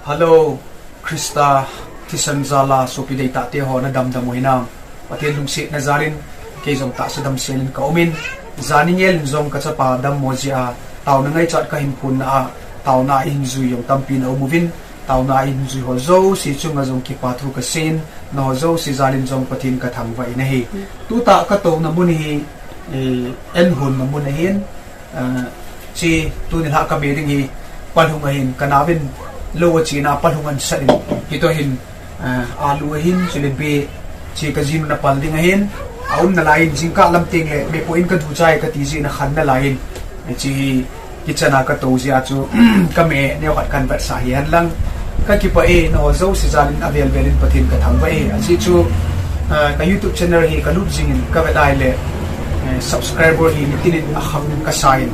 Hello, Krista, Tisan Zala, so piday tate ho na damdam mo hinam. Pati lungsi na zarin, kay zong ta sa damselin ka umin. Zanin yel zong katsapa dam mo siya, tao na ngay chat kahimpun na tao na inzu yung tampi na umuvin. Tao na inzu ho zo, si chung na zong kipatru kasin, na ho zo si zarin zong patin katangva inahi. Tuta kato na munihi, enhun na munahin, si tunin ha kami ringi, palhungahin kanawin. Lowa China palhungan sa din ito hin aluhin silibi si kazino na paldingahin aun na lain jingka lamting le may puin ka dusay ka tisi na khan na lain si kitsana ka to siya chu kami ne kat kan bat sahihan lang ka kipa na hozo si zalin avel velin patin ka thangba si chu ka YouTube channel hi ka lujing ka badai le subscriber hi tinin akham ka sain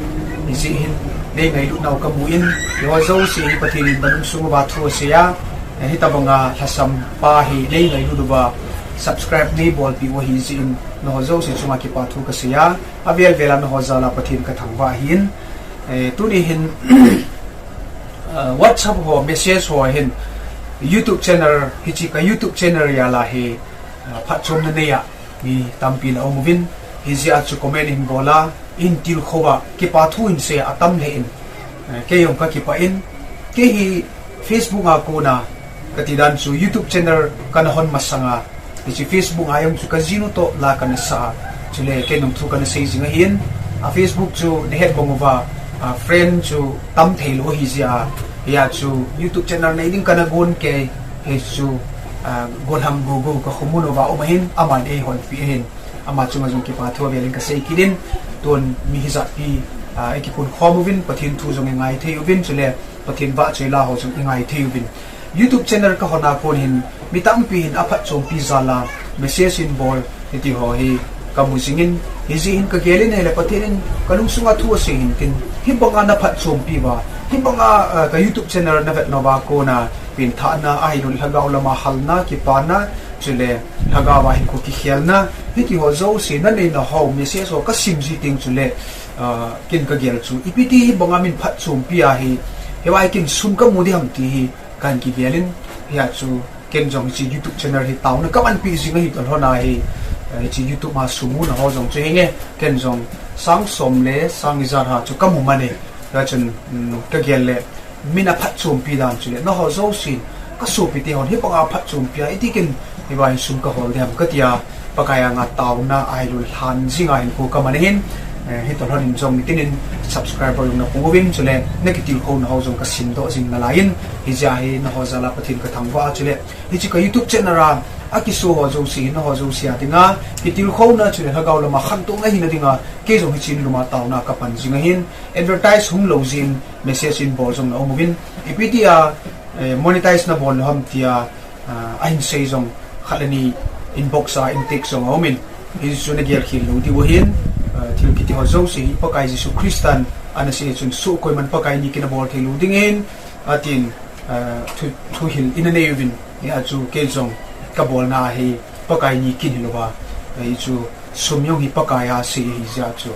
si hin nei ngai lu nau kamuin yo zo si pathin banung sungu ba thu sia hitabanga hasam pa hi nei ngai lu ba subscribe ni bol pi wo hi zin no zo si chunga ki pa thu ka sia avel vela no zala pathin ka thangwa hin tu ni hin whatsapp ho message ho hin YouTube channel hi chi ka YouTube channel ya la hi phatchom na ne ya ni tampi la omovin hi zia chu comment in bola in til khowa ki pathu in se atam le in ke yong ka ki pa in ke hi Facebook a ko na katidan su YouTube channel kan hon masanga chi Facebook ayong chu kazino to la kan sa chule ke nong thu kan sei jinga hin a Facebook chu ne het bongova friend chu tam thelo hi sia ya chu YouTube channel nei ding kana gon ke he chu gon ham go go ka khomuno wa omahin aman e hon pi hin ama chu ngajong ki pathu velin ka sei kidin ton mi hizat pi ekipun khomovin pathin thu jong ngai theuvin chule pathin ba chela ho jong ngai theuvin YouTube channel ka hona kon hin mitam pi hin aphat chong pi zala message in bol eti ho hi kamusingin hizin ka gelin hele pathin kalung sunga thu sing tin hibanga na phat chong pi ba hibanga ka YouTube channel na vet nova ko na pin tha na idol hagaw lama halna ki pana chule hagawa hi ko ki khelna hiti ho zo si na nei na ho message ho ka simji ting chule kin ka gel chu ipiti bangamin phat chum pia hi hewai kin sum ka mudi ham ti hi kan ki velin ya chu ken jong chi YouTube channel hi taw na kaman pi jinga hi ton hona hi chi YouTube ma sumu na ho jong che nge ken jong sang som le sang izar ha chu kamu mane ra chen ka gel le mina phat chum pi dan chule na ho zo si ka su pi ti hon hi panga phat chum pia itikin hewai sum ka hol dem ka tia pakaya nga taw na ailul han jinga hin ko kamanin hiton honin jong tinin subscriber yung na pungwin chule negative ko na ho jong ka sindo jing na lain hija hi na ho zala pathin ka thangwa chule hi ka YouTube channel ra akiso ho jo si na ho jo sia tinga hitil kho na chule hagaw lama khantung na hin dinga ke jong chin luma taw na ka pan jinga hin advertise hum lo jin message in bol jong na omovin ipitia monetize na bol ham tia ain sei jong khalani inbox a intake song omin is so na gyal khilo di wohin til kiti ho zo si pakai Jesu Kristan ana si chun su koi man pakai ni kinabol thilo dingin atin thu hil inaneyuvin ya chu kelzong kabol na hi pakai ni kinhilowa ai chu sumyong hi pakaya si hi ja chu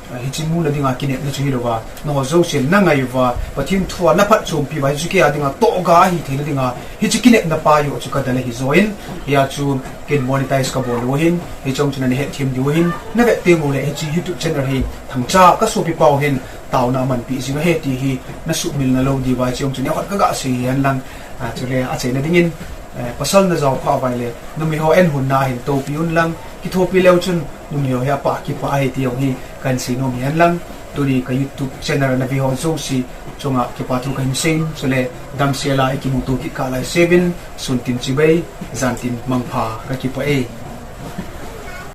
hichimu na dinga kinet na chu hilowa no zo si nangayuwa pathim thua na phat chum pi bai chu ke adinga to ga hi thil dinga hichikinet na pa yo chu kadale hi zoin ya chu ken monetize ka bol wohin hi chong chuna ne he thim di wohin na ve te mo le hi YouTube channel hi thangcha ka so pi paw hin taw na man pi jinga he ti hi na su mil na lo di ba chong chuna hot ka ga si yan lang chule a che na dingin pasal na zaw pa bai le numi ho en hun na hin to pi un lang ki tho pi leu chun numi ho ya pa ki pa ai ti yong hi kan si no mi yan lang turi ka YouTube channel na vi ho zo si chunga ki pa thu kan sin chule dam sela ki mutu ki ka lai 7 suntin chibai zantin mangpha ka ki pa